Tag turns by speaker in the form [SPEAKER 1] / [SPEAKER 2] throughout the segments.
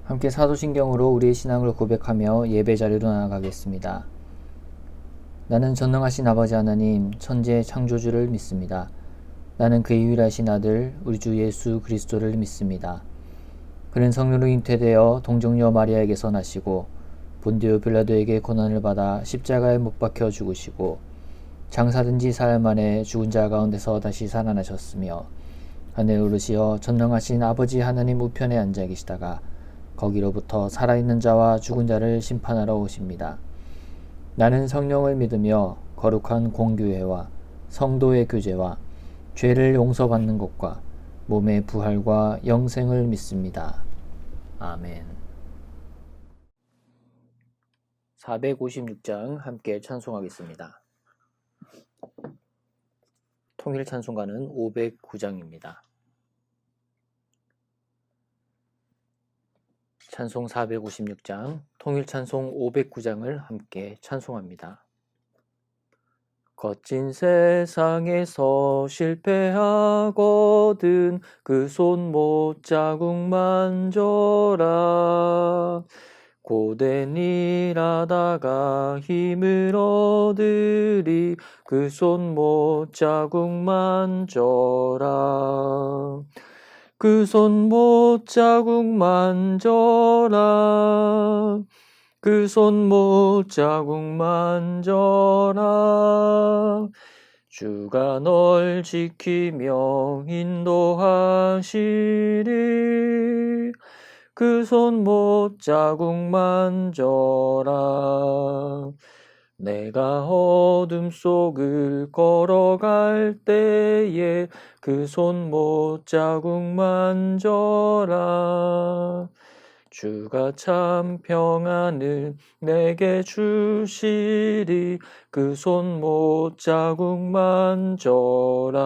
[SPEAKER 1] 함께 사도신경으로 우리의 신앙을 고백하며 예배 자리로 나아가겠습니다. 나는 전능하신 아버지 하나님, 천지의 창조주를 믿습니다. 나는 그의 유일하신 아들, 우리 주 예수 그리스도를 믿습니다. 그는 성령으로 잉태되어 동정녀 마리아에게서 나시고 본디오 빌라도에게 고난을 받아 십자가에 못 박혀 죽으시고 장사된 지 사흘 만에 죽은 자 가운데서 다시 살아나셨으며 하늘에 오르시어 전능하신 아버지 하나님 우편에 앉아 계시다가 거기로부터 살아있는 자와 죽은 자를 심판하러 오십니다. 나는 성령을 믿으며 거룩한 공교회와 성도의 교제와 죄를 용서받는 것과 몸의 부활과 영생을 믿습니다. 아멘. 456장 함께 찬송하겠습니다. 통일 찬송가는 509장입니다. 찬송 456장, 통일 찬송 509장을 함께 찬송합니다. 거친 세상에서 실패하거든 그 손 못 자국 만져라. 고된 일하다가 힘을 얻으리 그 손 못 자국 만져라. 그 손 못 자국 만져라. 그 손 못 자국 만져라. 주가 널 지키며 인도하시리. 그 손 못 자국 만져라. 내가 어둠 속을 걸어갈 때에 그 손 못 자국 만져라. 주가 참 평안을 내게 주시리. 그 손 못 자국 만져라.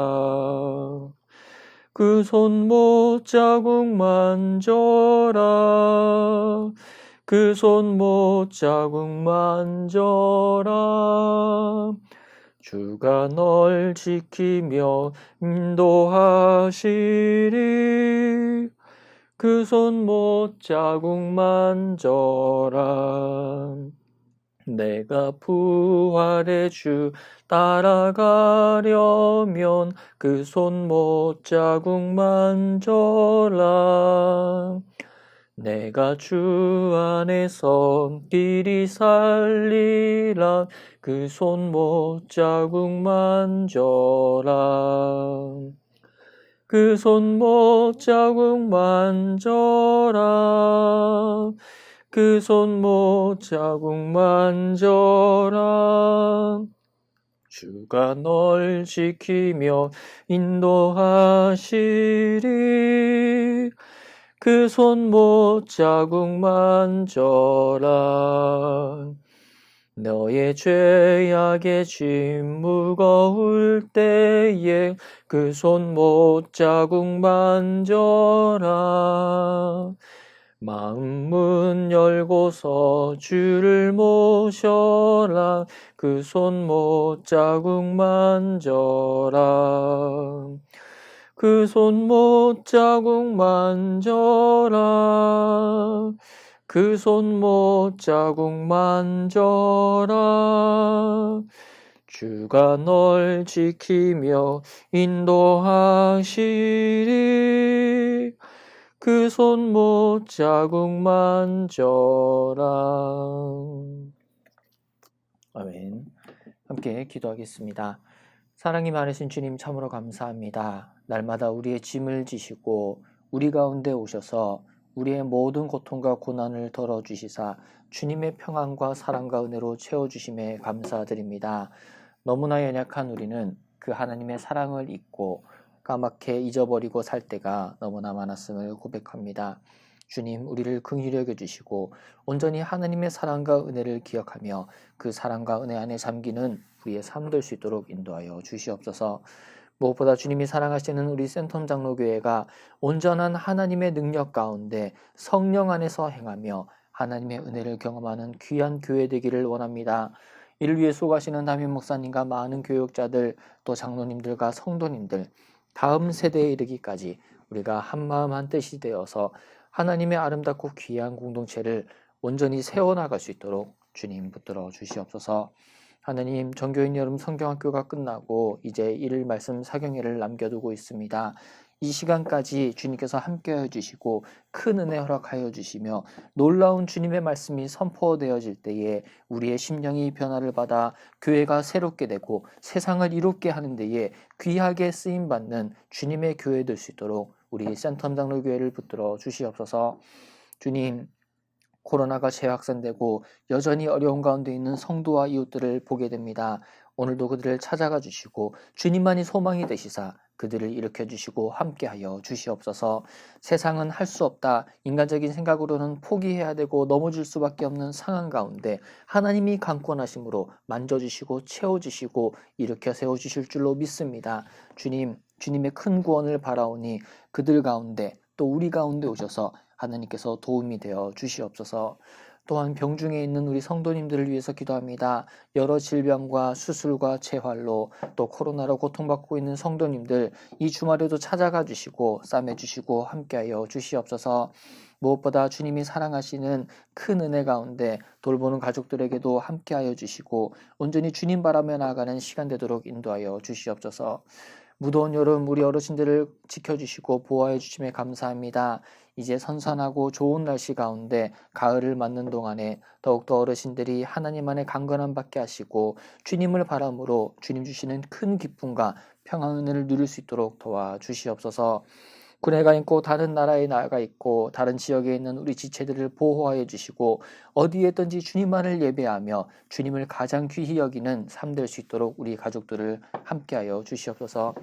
[SPEAKER 1] 그 손 못 자국 만져라. 그 손 못 자국 만져라. 주가 널 지키며 인도하시리. 그 손 못 자국 만져라. 내가 부활의 주 따라가려면 그 손 못 자국 만져라. 내가 주 안에서 길이 살리라. 그 손 못 자국 만져라. 그 손 못 자국 만져라. 그 손 못 자국 만져라. 주가 널 지키며 인도하시리. 그 손 못 자국 만져라. 너의 죄악의 짐 무거울 때에 그 손 못 자국 만져라. 마음 문 열고서 주를 모셔라. 그 손 못 자국 만져라. 그 손 못 자국 만져라. 그 손 못 자국 만져라. 주가 널 지키며 인도하시리. 그 손 못 자국 만져라. 아멘. 함께 기도하겠습니다. 사랑이 많으신 주님 참으로 감사합니다. 날마다 우리의 짐을 지시고 우리 가운데 오셔서 우리의 모든 고통과 고난을 덜어주시사 주님의 평안과 사랑과 은혜로 채워주심에 감사드립니다. 너무나 연약한 우리는 그 하나님의 사랑을 잊고 까맣게 잊어버리고 살 때가 너무나 많았음을 고백합니다. 주님, 우리를 긍휼히 여겨주시고 온전히 하나님의 사랑과 은혜를 기억하며 그 사랑과 은혜 안에 잠기는 우리의 삶 될 수 있도록 인도하여 주시옵소서. 무엇보다 주님이 사랑하시는 우리 센텀 장로교회가 온전한 하나님의 능력 가운데 성령 안에서 행하며 하나님의 은혜를 경험하는 귀한 교회 되기를 원합니다. 이를 위해 수고하시는 담임 목사님과 많은 교육자들, 또 장로님들과 성도님들, 다음 세대에 이르기까지 우리가 한마음 한뜻이 되어서 하나님의 아름답고 귀한 공동체를 온전히 세워나갈 수 있도록 주님 붙들어 주시옵소서. 하나님, 전교인 여름 성경학교가 끝나고 이제 1일 말씀 사경회를 남겨두고 있습니다. 이 시간까지 주님께서 함께하여 주시고 큰 은혜 허락하여 주시며 놀라운 주님의 말씀이 선포되어질 때에 우리의 심령이 변화를 받아 교회가 새롭게 되고 세상을 이롭게 하는 데에 귀하게 쓰임받는 주님의 교회 될 수 있도록 우리 센텀 장로교회를 붙들어 주시옵소서. 주님, 코로나가 재확산되고 여전히 어려운 가운데 있는 성도와 이웃들을 보게 됩니다. 오늘도 그들을 찾아가 주시고 주님만이 소망이 되시사 그들을 일으켜 주시고 함께하여 주시옵소서. 세상은 할 수 없다, 인간적인 생각으로는 포기해야 되고 넘어질 수밖에 없는 상황 가운데 하나님이 강권하심으로 만져주시고 채워주시고 일으켜 세워주실 줄로 믿습니다. 주님, 주님의 큰 구원을 바라오니 그들 가운데 또 우리 가운데 오셔서 하나님께서 도움이 되어 주시옵소서. 또한 병중에 있는 우리 성도님들을 위해서 기도합니다. 여러 질병과 수술과 재활로 또 코로나로 고통받고 있는 성도님들 이 주말에도 찾아가 주시고 싸매 주시고 함께하여 주시옵소서. 무엇보다 주님이 사랑하시는 큰 은혜 가운데 돌보는 가족들에게도 함께하여 주시고 온전히 주님 바라며 나아가는 시간 되도록 인도하여 주시옵소서. 무더운 여름 우리 어르신들을 지켜주시고 보호해 주심에 감사합니다. 이제 선선하고 좋은 날씨 가운데 가을을 맞는 동안에 더욱더 어르신들이 하나님 안에 강건함 받게 하시고 주님을 바람으로 주님 주시는 큰 기쁨과 평안을 누릴 수 있도록 도와주시옵소서. 군에가 있고 다른 나라에 나가 있고 다른 지역에 있는 우리 지체들을 보호하여 주시고 어디에 있든지 주님만을 예배하며 주님을 가장 귀히 여기는 삶 될 수 있도록 우리 가족들을 함께하여 주시옵소서.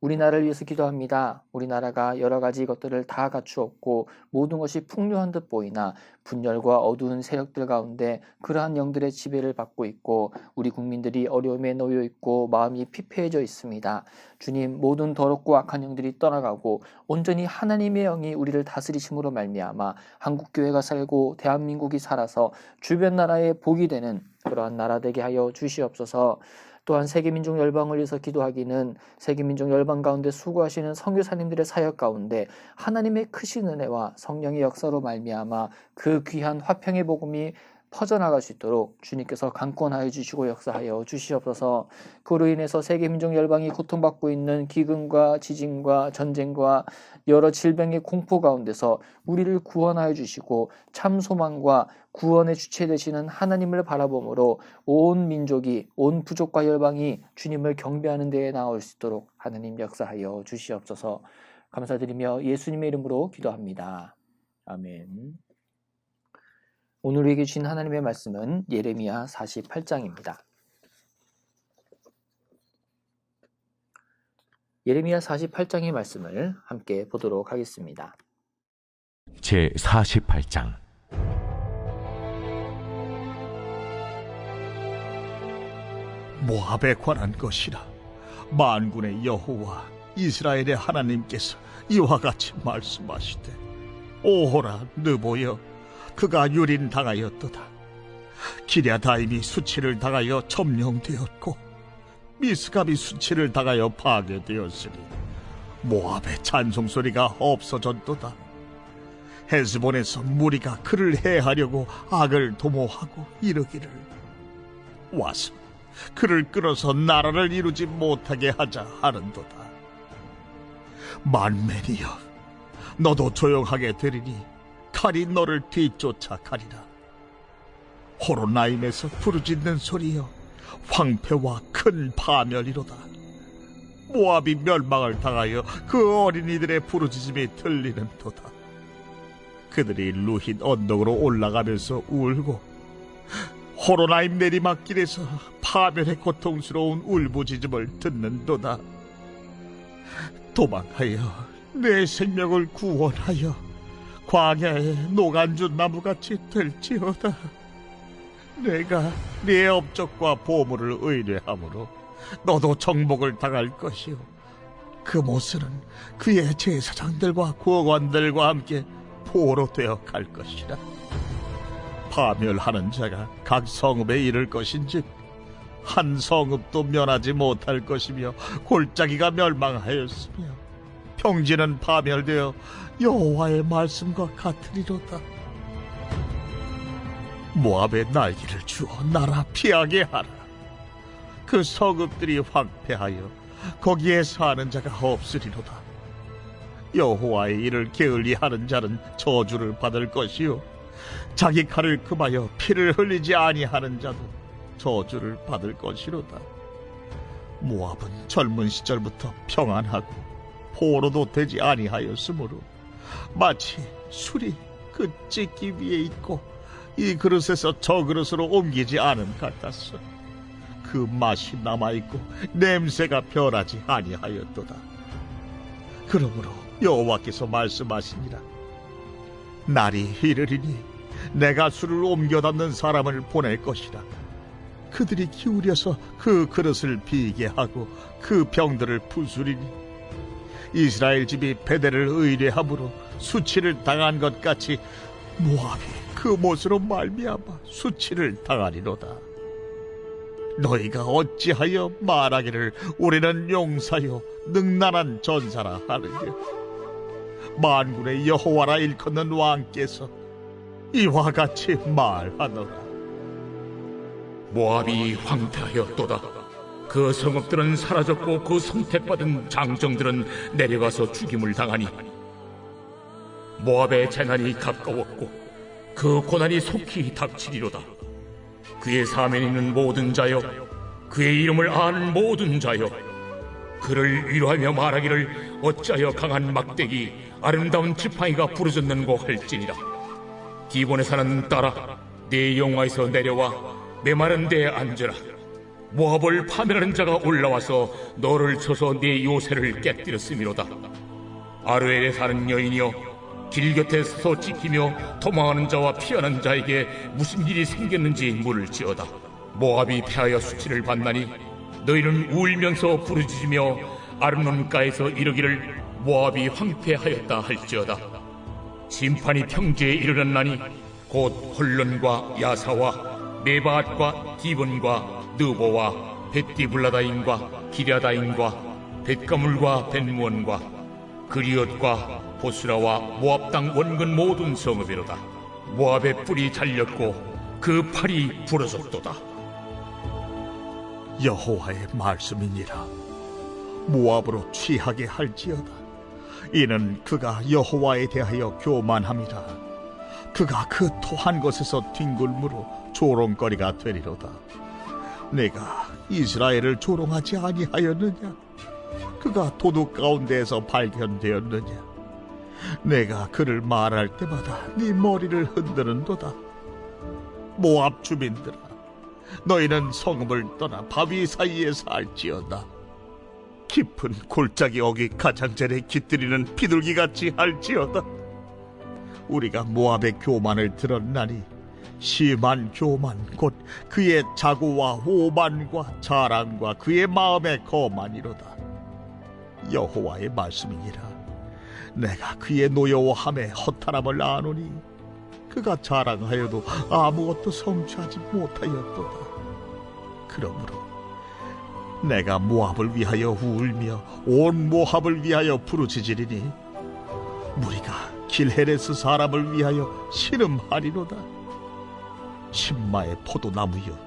[SPEAKER 1] 우리나라를 위해서 기도합니다. 우리나라가 여러 가지 것들을 다 갖추었고 모든 것이 풍요한 듯 보이나 분열과 어두운 세력들 가운데 그러한 영들의 지배를 받고 있고 우리 국민들이 어려움에 놓여 있고 마음이 피폐해져 있습니다. 주님, 모든 더럽고 악한 영들이 떠나가고 온전히 하나님의 영이 우리를 다스리심으로 말미암아 한국교회가 살고 대한민국이 살아서 주변 나라에 복이 되는 그러한 나라 되게 하여 주시옵소서. 또한 세계민족 열방을 위해서 기도하기는 세계민족 열방 가운데 수고하시는 선교사님들의 사역 가운데 하나님의 크신 은혜와 성령의 역사로 말미암아 그 귀한 화평의 복음이 퍼져나갈 수 있도록 주님께서 강권하여 주시고 역사하여 주시옵소서. 그로 인해서 세계민족 열방이 고통받고 있는 기근과 지진과 전쟁과 여러 질병의 공포 가운데서 우리를 구원하여 주시고 참 소망과 구원의 주체 되시는 하나님을 바라보므로 온 민족이 온 부족과 열방이 주님을 경배하는 데에 나올 수 있도록 하나님 역사하여 주시옵소서. 감사드리며 예수님의 이름으로 기도합니다. 아멘. 오늘 우리에게 주신 하나님의 말씀은 예레미야 48장입니다. 예레미야 48장의 말씀을 함께 보도록 하겠습니다.
[SPEAKER 2] 제 48장.
[SPEAKER 3] 모압에 관한 것이라. 만군의 여호와 이스라엘의 하나님께서 이와 같이 말씀하시되, 오호라 느보여 그가 유린당하였도다. 기랴다임이 수치를 당하여 점령되었고 미스갑이 수치를 당하여 파괴되었으니 모압의 찬송소리가 없어졌도다. 헤스본에서 무리가 그를 해하려고 악을 도모하고 이르기를, 와서 그를 끌어서 나라를 이루지 못하게 하자 하는도다. 만맨이여, 너도 조용하게 되리니 칼이 너를 뒤쫓아 가리라. 호로나임에서 부르짖는 소리여, 황폐와 큰 파멸이로다. 모압이 멸망을 당하여 그 어린이들의 부르짖음이 들리는도다. 그들이 루힌 언덕으로 올라가면서 울고 호로나임 내리막길에서 파멸의 고통스러운 울부짖음을 듣는도다. 도망하여 내 생명을 구원하여 광야에 노간주 나무같이 될지어다. 내가 네 업적과 보물을 의뢰함으로 너도 정복을 당할 것이요, 그 모습은 그의 제사장들과 구원관들과 함께 포로 되어 갈 것이라. 파멸하는 자가 각 성읍에 이를 것인즉 한 성읍도 면하지 못할 것이며 골짜기가 멸망하였으며 평지는 파멸되어 여호와의 말씀과 같으리로다. 모압의 날개를 주어 나라 피하게 하라. 그 성읍들이 황폐하여 거기에 사는 자가 없으리로다. 여호와의 일을 게을리하는 자는 저주를 받을 것이요, 자기 칼을 금하여 피를 흘리지 아니하는 자도 저주를 받을 것이로다. 모압은 젊은 시절부터 평안하고 포로도 되지 아니하였으므로 마치 술이 그 찢기 위에 있고 이 그릇에서 저 그릇으로 옮기지 않음 같았어. 그 맛이 남아있고 냄새가 변하지 아니하였도다. 그러므로 여호와께서 말씀하시니라. 날이 이르리니 내가 술을 옮겨 담는 사람을 보낼 것이라. 그들이 기울여서 그 그릇을 비게 하고 그 병들을 부수리니 이스라엘 집이 베델을 의뢰함으로 수치를 당한 것 같이 모압이 그 못으로 말미암아 수치를 당하리로다. 너희가 어찌하여 말하기를 우리는 용사요 능란한 전사라 하느냐. 만군의 여호와라 일컫는 왕께서 이와 같이 말하노라.
[SPEAKER 4] 모압이 황폐하였도다. 그 성읍들은 사라졌고 그 선택받은 장정들은 내려가서 죽임을 당하니 모압의 재난이 가까웠고 그 고난이 속히 닥치리로다. 그의 사면에 있는 모든 자여, 그의 이름을 아는 모든 자여, 그를 위로하며 말하기를 어찌하여 강한 막대기 아름다운 지팡이가 부러졌는고 할지니라. 기본에 사는 딸아, 내 영화에서 내려와 메마른 데에 앉으라. 모압을 파멸하는 자가 올라와서 너를 쳐서 네 요새를 깨뜨렸음이로다. 아르엘에 사는 여인이여, 길 곁에 서서 지키며 도망하는 자와 피하는 자에게 무슨 일이 생겼는지 물을지어다. 모압이 패하여 수치를 받나니 너희는 울면서 부르짖으며 아름논가에서 이르기를 모압이 황폐하였다 할지어다. 심판이 평지에 이르렀나니 곧 홀론과 야사와 메바앗과 디본과 느보와 벳디블라다임과 기랴다임과 벳가물과 벳무원과 그리엇과 보스라와 모압 땅 원근 모든 성읍이로다. 모압의 뿔이 잘렸고 그 팔이 부러졌도다.
[SPEAKER 3] 여호와의 말씀이니라. 모압으로 취하게 할지어다. 이는 그가 여호와에 대하여 교만함이라. 그가 그 토한 곳에서 뒹굴므로 조롱거리가 되리로다. 내가 이스라엘을 조롱하지 아니하였느냐? 그가 도둑 가운데에서 발견되었느냐? 내가 그를 말할 때마다 네 머리를 흔드는도다. 모압 주민들아, 너희는 성읍을 떠나 바위 사이에 살지어다. 깊은 골짜기 어귀 가장자리에 깃들이는 비둘기같이 할지어다. 우리가 모압의 교만을 들었나니 심한 교만 곧 그의 자고와 오만과 자랑과 그의 마음의 거만이로다. 여호와의 말씀이니라. 내가 그의 노여워함에 허탈함을 아노니 그가 자랑하여도 아무것도 성취하지 못하였도다. 그러므로 내가 모압을 위하여 울며 온 모압을 위하여 부르짖으리니 무리가 길헤레스 사람을 위하여 신음하리로다. 신마의 포도나무여,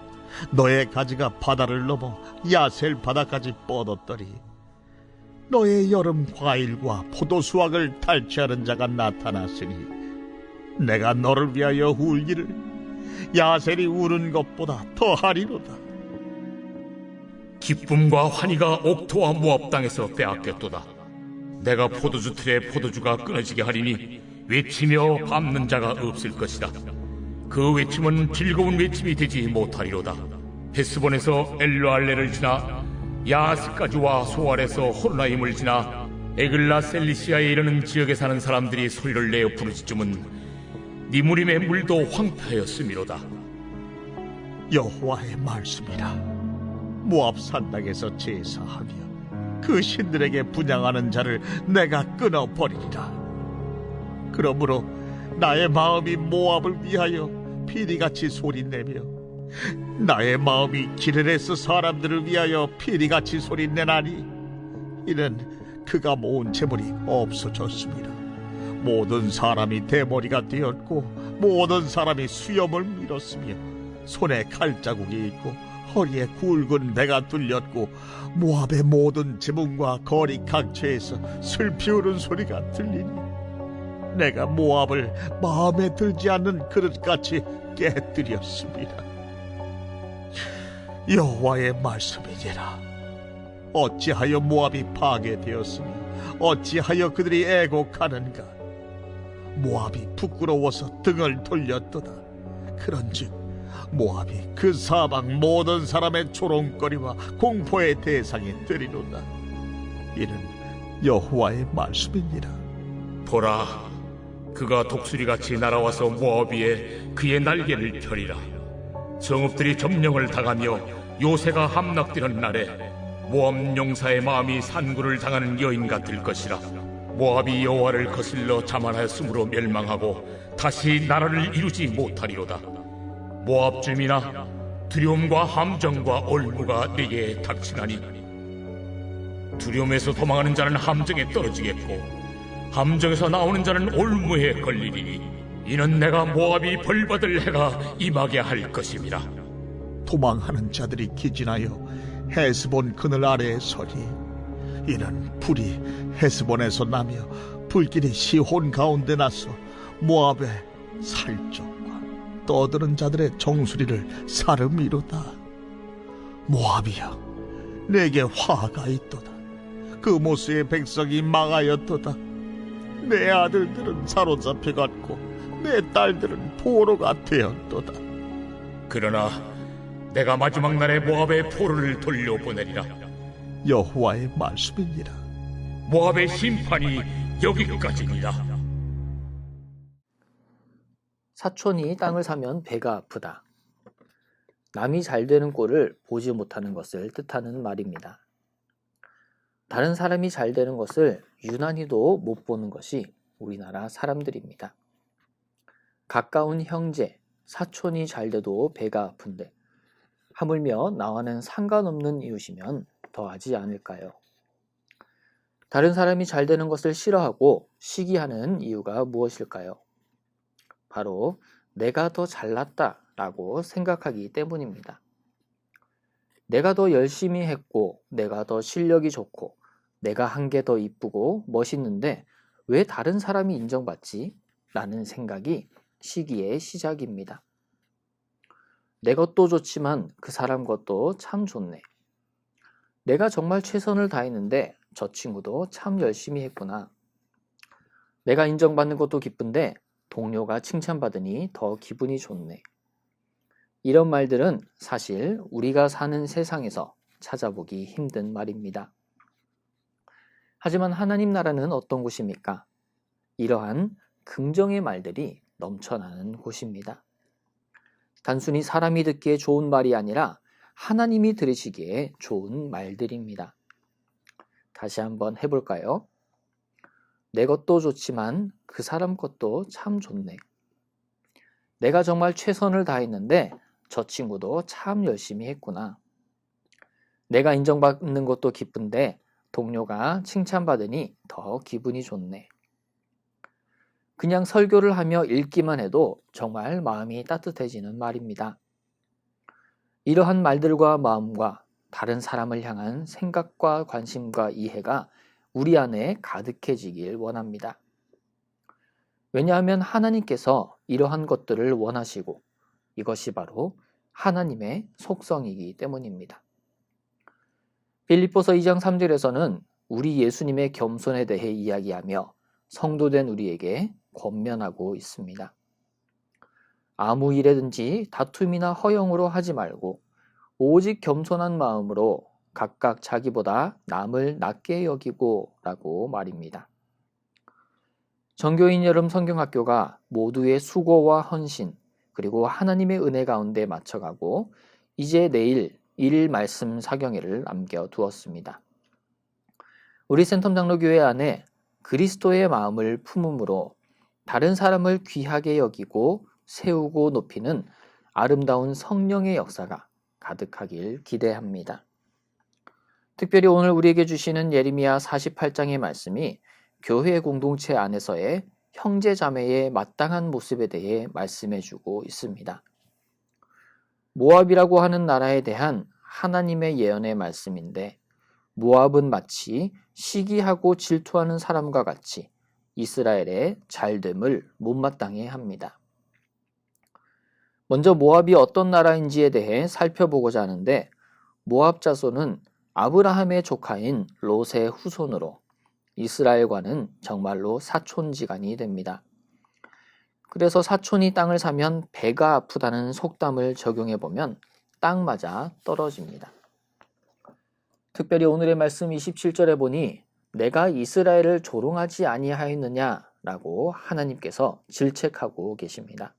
[SPEAKER 3] 너의 가지가 바다를 넘어 야셀 바다까지 뻗었더니 너의 여름 과일과 포도 수확을 탈취하는 자가 나타났으니 내가 너를 위하여 울기를 야셀이 우는 것보다 더하리로다.
[SPEAKER 4] 기쁨과 환희가 옥토와 모압 땅에서 빼앗겼도다. 내가 포도주 틀에 포도주가 끊어지게 하리니 외치며 밟는 자가 없을 것이다. 그 외침은 즐거운 외침이 되지 못하리로다. 헤스본에서 엘르알레를 지나 야스까지와 소알에서 호르나임을 지나 에글라 셀리시아에 이르는 지역에 사는 사람들이 소리를 내어 부르짖음은 니무림의 물도 황폐하였음이로다.
[SPEAKER 3] 여호와의 말씀이라. 모압 산당에서 제사하며 그 신들에게 분향하는 자를 내가 끊어버리리라. 그러므로 나의 마음이 모압을 위하여 피리같이 소리내며 나의 마음이 기르레스 사람들을 위하여 피리같이 소리내나니 이는 그가 모은 재물이 없어졌습니다. 모든 사람이 대머리가 되었고 모든 사람이 수염을 밀었으며 손에 칼자국이 있고 허리에 굵은 배가 뚫렸고 모압의 모든 지붕과 거리 각처에서 슬피 우는 소리가 들리니 내가 모압을 마음에 들지 않는 그릇같이 깨뜨렸습니다. 여호와의 말씀이니라. 어찌하여 모압이 파괴되었으며 어찌하여 그들이 애곡하는가. 모압이 부끄러워서 등을 돌렸도다. 그런즉 모압이 그 사방 모든 사람의 조롱거리와 공포의 대상이 되리로다. 이는 여호와의 말씀이니라.
[SPEAKER 4] 보라, 그가 독수리같이 날아와서 모압 위에 그의 날개를 펴리라. 성읍들이 점령을 당하며 요새가 함락되는 날에 모압 용사의 마음이 산구를 당하는 여인 같을 것이라. 모압이 여호와를 거슬러 자만하였으므로 멸망하고 다시 나라를 이루지 못하리로다. 모압 주민아, 두려움과 함정과 올무가 네게 닥치나니 두려움에서 도망하는 자는 함정에 떨어지겠고 함정에서 나오는 자는 올무에 걸리리니 이는 내가 모압이 벌받을 해가 임하게 할 것임이라.
[SPEAKER 3] 도망하는 자들이 기진하여 헤스본 그늘 아래에 서리. 이는 불이 헤스본에서 나며 불길이 시혼 가운데 나서 모압의 살적과 떠드는 자들의 정수리를 사름이로다. 모압이여, 내게 화가 있도다. 그 모스의 백성이 망하였도다. 내 아들들은 사로잡혀갔고 내 딸들은 포로가 되었도다.
[SPEAKER 4] 그러나 내가 마지막 날에 모압의 포로를 돌려보내리라.
[SPEAKER 3] 여호와의 말씀이니라.
[SPEAKER 4] 모압의 심판이 여기까지니라.
[SPEAKER 1] 사촌이 땅을 사면 배가 아프다. 남이 잘 되는 꼴을 보지 못하는 것을 뜻하는 말입니다. 다른 사람이 잘 되는 것을 유난히도 못 보는 것이 우리나라 사람들입니다. 가까운 형제, 사촌이 잘 돼도 배가 아픈데 하물며 나와는 상관없는 이웃이면 더하지 않을까요? 다른 사람이 잘 되는 것을 싫어하고 시기하는 이유가 무엇일까요? 바로 내가 더 잘났다라고 생각하기 때문입니다. 내가 더 열심히 했고 내가 더 실력이 좋고 내가 한 게 더 이쁘고 멋있는데 왜 다른 사람이 인정받지? 라는 생각이 시기의 시작입니다. 내 것도 좋지만 그 사람 것도 참 좋네. 내가 정말 최선을 다했는데 저 친구도 참 열심히 했구나. 내가 인정받는 것도 기쁜데 동료가 칭찬받으니 더 기분이 좋네. 이런 말들은 사실 우리가 사는 세상에서 찾아보기 힘든 말입니다. 하지만 하나님 나라는 어떤 곳입니까? 이러한 긍정의 말들이 넘쳐나는 곳입니다. 단순히 사람이 듣기에 좋은 말이 아니라 하나님이 들으시기에 좋은 말들입니다. 다시 한번 해볼까요? 내 것도 좋지만 그 사람 것도 참 좋네. 내가 정말 최선을 다했는데 저 친구도 참 열심히 했구나. 내가 인정받는 것도 기쁜데 동료가 칭찬받으니 더 기분이 좋네. 그냥 설교를 하며 읽기만 해도 정말 마음이 따뜻해지는 말입니다. 이러한 말들과 마음과 다른 사람을 향한 생각과 관심과 이해가 우리 안에 가득해지길 원합니다. 왜냐하면 하나님께서 이러한 것들을 원하시고 이것이 바로 하나님의 속성이기 때문입니다. 빌립보서 2장 3절에서는 우리 예수님의 겸손에 대해 이야기하며 성도된 우리에게 권면하고 있습니다. 아무 일에든지 다툼이나 허영으로 하지 말고 오직 겸손한 마음으로 각각 자기보다 남을 낮게 여기고 라고 말입니다. 전교인 여름 성경학교가 모두의 수고와 헌신 그리고 하나님의 은혜 가운데 맞춰가고 이제 내일 1일 말씀 사경회를 남겨두었습니다. 우리 센텀 장로교회 안에 그리스도의 마음을 품음으로 다른 사람을 귀하게 여기고 세우고 높이는 아름다운 성령의 역사가 가득하길 기대합니다. 특별히 오늘 우리에게 주시는 예레미야 48장의 말씀이 교회 공동체 안에서의 형제 자매의 마땅한 모습에 대해 말씀해주고 있습니다. 모압이라고 하는 나라에 대한 하나님의 예언의 말씀인데, 모압은 마치 시기하고 질투하는 사람과 같이 이스라엘의 잘됨을 못마땅해 합니다. 먼저 모압이 어떤 나라인지에 대해 살펴보고자 하는데, 모압 자손은 아브라함의 조카인 롯의 후손으로 이스라엘과는 정말로 사촌지간이 됩니다. 그래서 사촌이 땅을 사면 배가 아프다는 속담을 적용해보면 딱 맞아 떨어집니다. 특별히 오늘의 말씀 27절에 보니 내가 이스라엘을 조롱하지 아니하였느냐라고 하나님께서 질책하고 계십니다.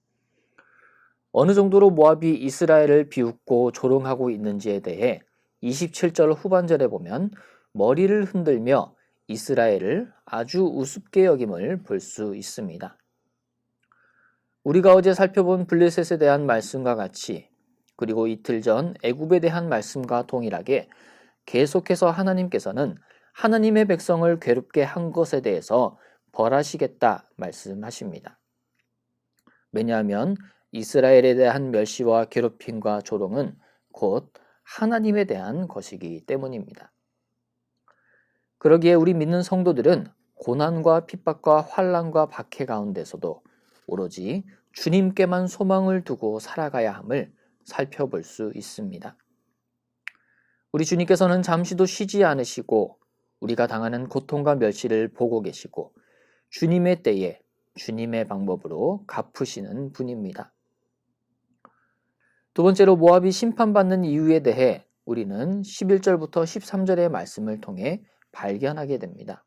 [SPEAKER 1] 어느 정도로 모압이 이스라엘을 비웃고 조롱하고 있는지에 대해 27절 후반절에 보면 머리를 흔들며 이스라엘을 아주 우습게 여김을 볼 수 있습니다. 우리가 어제 살펴본 블레셋에 대한 말씀과 같이, 그리고 이틀 전 애굽에 대한 말씀과 동일하게 계속해서 하나님께서는 하나님의 백성을 괴롭게 한 것에 대해서 벌하시겠다 말씀하십니다. 왜냐하면 이스라엘에 대한 멸시와 괴롭힘과 조롱은 곧 하나님에 대한 것이기 때문입니다. 그러기에 우리 믿는 성도들은 고난과 핍박과 환난과 박해 가운데서도 오로지 주님께만 소망을 두고 살아가야 함을 살펴볼 수 있습니다. 우리 주님께서는 잠시도 쉬지 않으시고 우리가 당하는 고통과 멸시를 보고 계시고 주님의 때에 주님의 방법으로 갚으시는 분입니다. 두 번째로 모압이 심판받는 이유에 대해 우리는 11절부터 13절의 말씀을 통해 발견하게 됩니다.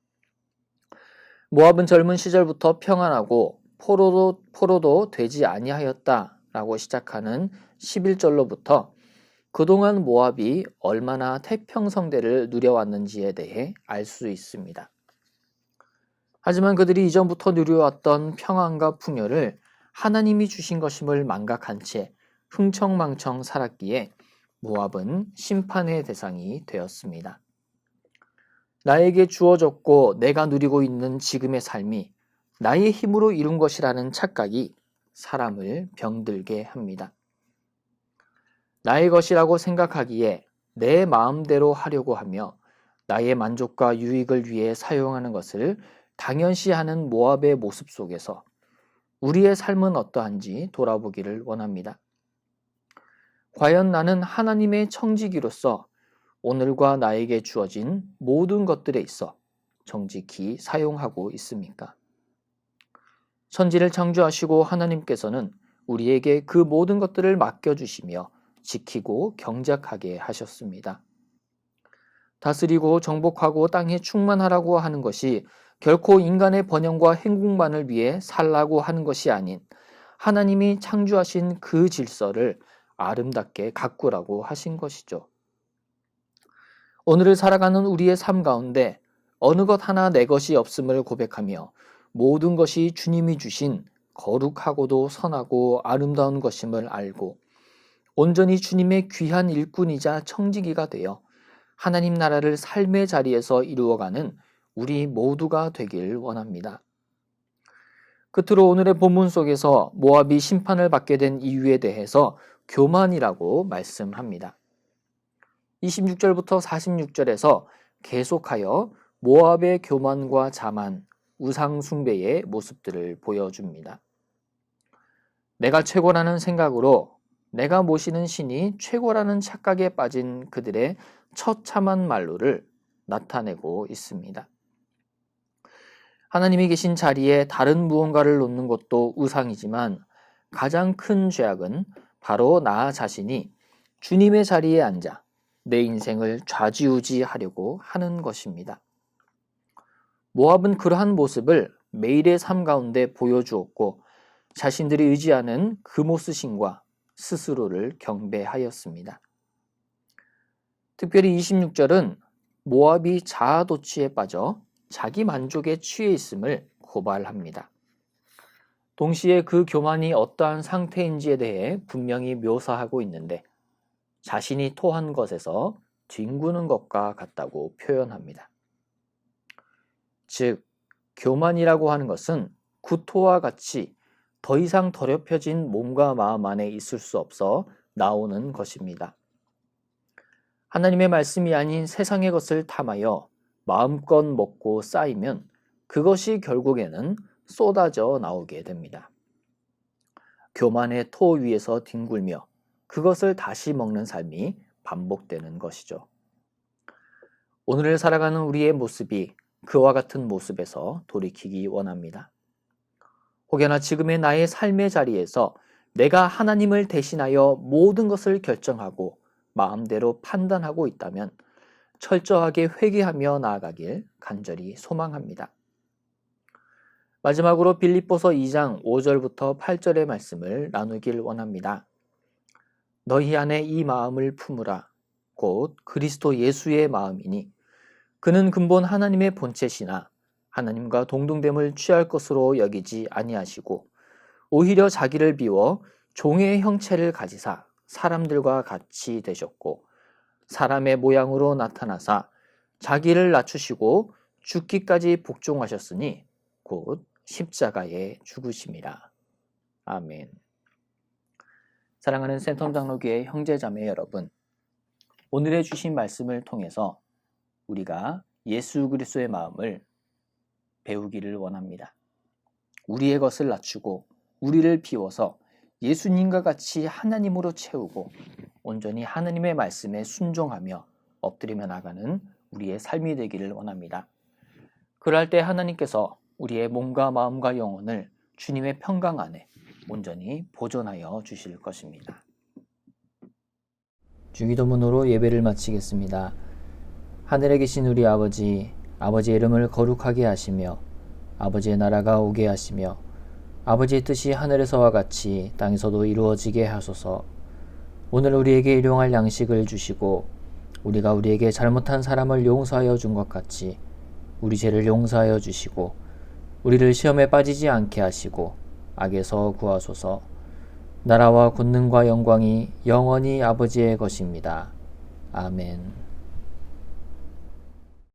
[SPEAKER 1] 모압은 젊은 시절부터 평안하고 포로도 되지 아니하였다라고 시작하는 11절로부터 그동안 모압이 얼마나 태평성대를 누려왔는지에 대해 알 수 있습니다. 하지만 그들이 이전부터 누려왔던 평안과 풍요를 하나님이 주신 것임을 망각한 채 흥청망청 살았기에 모압은 심판의 대상이 되었습니다. 나에게 주어졌고 내가 누리고 있는 지금의 삶이 나의 힘으로 이룬 것이라는 착각이 사람을 병들게 합니다. 나의 것이라고 생각하기에 내 마음대로 하려고 하며 나의 만족과 유익을 위해 사용하는 것을 당연시하는 모압의 모습 속에서 우리의 삶은 어떠한지 돌아보기를 원합니다. 과연 나는 하나님의 청지기로서 오늘과 나에게 주어진 모든 것들에 있어 정직히 사용하고 있습니까? 천지를 창조하시고 하나님께서는 우리에게 그 모든 것들을 맡겨주시며 지키고 경작하게 하셨습니다. 다스리고 정복하고 땅에 충만하라고 하는 것이 결코 인간의 번영과 행복만을 위해 살라고 하는 것이 아닌 하나님이 창조하신 그 질서를 아름답게 가꾸라고 하신 것이죠. 오늘을 살아가는 우리의 삶 가운데 어느 것 하나 내 것이 없음을 고백하며 모든 것이 주님이 주신 거룩하고도 선하고 아름다운 것임을 알고 온전히 주님의 귀한 일꾼이자 청지기가 되어 하나님 나라를 삶의 자리에서 이루어가는 우리 모두가 되길 원합니다. 끝으로 오늘의 본문 속에서 모압이 심판을 받게 된 이유에 대해서 교만이라고 말씀합니다. 26절부터 46절에서 계속하여 모압의 교만과 자만, 우상 숭배의 모습들을 보여줍니다. 내가 최고라는 생각으로 내가 모시는 신이 최고라는 착각에 빠진 그들의 처참한 말로를 나타내고 있습니다. 하나님이 계신 자리에 다른 무언가를 놓는 것도 우상이지만 가장 큰 죄악은 바로 나 자신이 주님의 자리에 앉아 내 인생을 좌지우지하려고 하는 것입니다. 모압은 그러한 모습을 매일의 삶 가운데 보여주었고 자신들이 의지하는 그모스신과 스스로를 경배하였습니다. 특별히 26절은 모압이 자아도취에 빠져 자기 만족에 취해 있음을 고발합니다. 동시에 그 교만이 어떠한 상태인지에 대해 분명히 묘사하고 있는데 자신이 토한 것에서 뒹구는 것과 같다고 표현합니다. 즉, 교만이라고 하는 것은 구토와 같이 더 이상 더럽혀진 몸과 마음 안에 있을 수 없어 나오는 것입니다. 하나님의 말씀이 아닌 세상의 것을 탐하여 마음껏 먹고 쌓이면 그것이 결국에는 쏟아져 나오게 됩니다. 교만의 토 위에서 뒹굴며 그것을 다시 먹는 삶이 반복되는 것이죠. 오늘을 살아가는 우리의 모습이 그와 같은 모습에서 돌이키기 원합니다. 혹여나 지금의 나의 삶의 자리에서 내가 하나님을 대신하여 모든 것을 결정하고 마음대로 판단하고 있다면 철저하게 회개하며 나아가길 간절히 소망합니다. 마지막으로 빌립보서 2장 5절부터 8절의 말씀을 나누길 원합니다. 너희 안에 이 마음을 품으라. 곧 그리스도 예수의 마음이니 그는 근본 하나님의 본체시나 하나님과 동등됨을 취할 것으로 여기지 아니하시고 오히려 자기를 비워 종의 형체를 가지사 사람들과 같이 되셨고 사람의 모양으로 나타나사 자기를 낮추시고 죽기까지 복종하셨으니 곧 십자가에 죽으심이라. 아멘. 사랑하는 센텀 장로교회 형제자매 여러분, 오늘의 주신 말씀을 통해서 우리가 예수 그리스도의 마음을 배우기를 원합니다. 우리의 것을 낮추고 우리를 비워서 예수님과 같이 하나님으로 채우고 온전히 하나님의 말씀에 순종하며 엎드리며 나가는 우리의 삶이 되기를 원합니다. 그럴 때 하나님께서 우리의 몸과 마음과 영혼을 주님의 평강 안에 온전히 보존하여 주실 것입니다. 주기도문으로 예배를 마치겠습니다. 하늘에 계신 우리 아버지, 아버지의 이름을 거룩하게 하시며 아버지의 나라가 오게 하시며 아버지의 뜻이 하늘에서와 같이 땅에서도 이루어지게 하소서. 오늘 우리에게 일용할 양식을 주시고 우리가 우리에게 잘못한 사람을 용서하여 준 것 같이 우리 죄를 용서하여 주시고 우리를 시험에 빠지지 않게 하시고 악에서 구하소서. 나라와 권능과 영광이 영원히 아버지의 것입니다. 아멘.